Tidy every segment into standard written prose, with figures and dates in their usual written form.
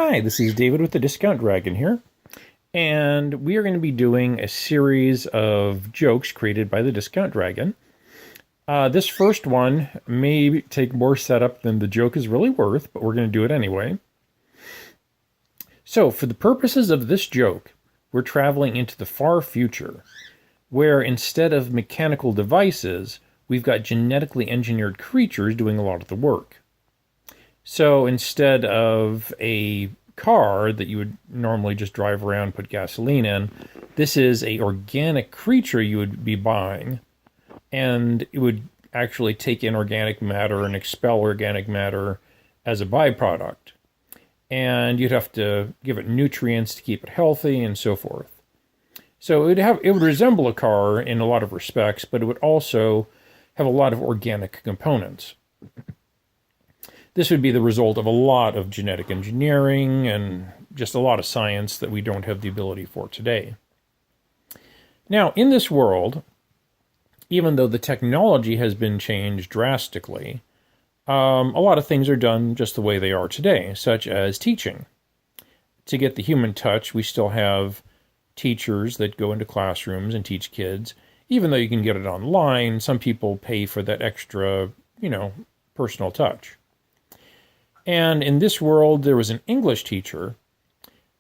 Hi, this is David with the Discount Dragon here, and we are going to be doing a series of jokes created by the Discount Dragon. This first one may take more setup than the joke is really worth, but we're going to do it anyway. So, for the purposes of this joke, we're traveling into the far future, where instead of mechanical devices, we've got genetically engineered creatures doing a lot of the work. So instead of a car that you would normally just drive around, put gasoline in, this is a organic creature you would be buying, and it would actually take in organic matter and expel organic matter as a byproduct. And you'd have to give it nutrients to keep it healthy and so forth. So it would resemble a car in a lot of respects, but it would also have a lot of organic components. This would be the result of a lot of genetic engineering and just a lot of science that we don't have the ability for today. Now, in this world, even though the technology has been changed drastically, a lot of things are done just the way they are today, such as teaching. To get the human touch, we still have teachers that go into classrooms and teach kids. Even though you can get it online, some people pay for that extra, personal touch. And in this world, there was an English teacher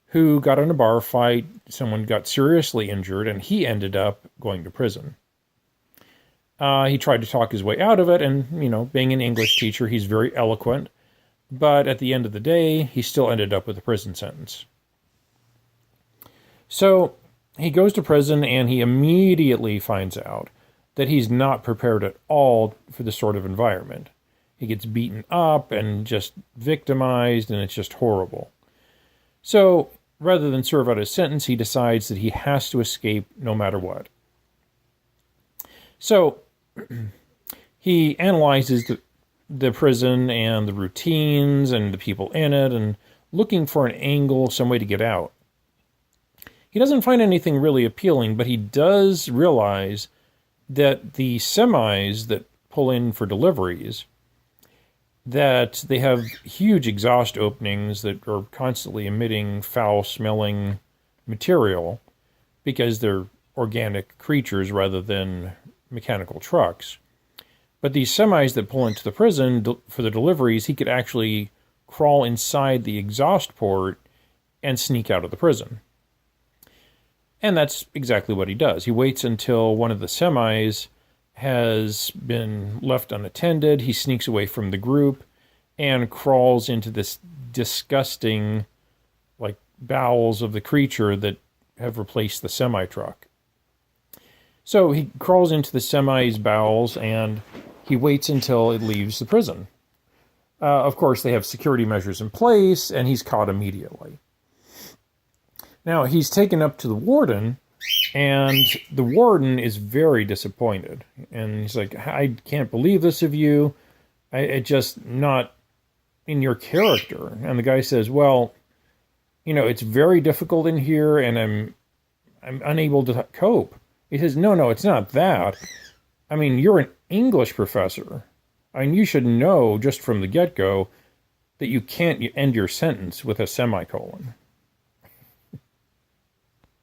who got in a bar fight. Someone got seriously injured, and he ended up going to prison. He tried to talk his way out of it, and, being an English teacher, he's very eloquent. But at the end of the day, he still ended up with a prison sentence. So he goes to prison, and he immediately finds out that he's not prepared at all for this sort of environment. He gets beaten up and just victimized, and it's just horrible. So, rather than serve out his sentence, he decides that he has to escape no matter what. So, he analyzes the prison and the routines and the people in it, and looking for an angle, some way to get out. He doesn't find anything really appealing, but he does realize that the semis that pull in for deliveries, that they have huge exhaust openings that are constantly emitting foul-smelling material because they're organic creatures rather than mechanical trucks. But these semis that pull into the prison for the deliveries, he could actually crawl inside the exhaust port and sneak out of the prison. And that's exactly what he does. He waits until one of the semis has been left unattended. He sneaks away from the group and crawls into this disgusting, bowels of the creature that have replaced the semi-truck. So he crawls into the semi's bowels, and he waits until it leaves the prison. Of course, they have security measures in place, and he's caught immediately. Now, he's taken up to the warden, and the warden is very disappointed. And he's like, I can't believe this of you. It just not in your character. And the guy says, well, it's very difficult in here, and I'm unable to cope. He says, no, it's not that. I mean, you're an English professor. I mean, you should know just from the get-go that you can't end your sentence with a semicolon.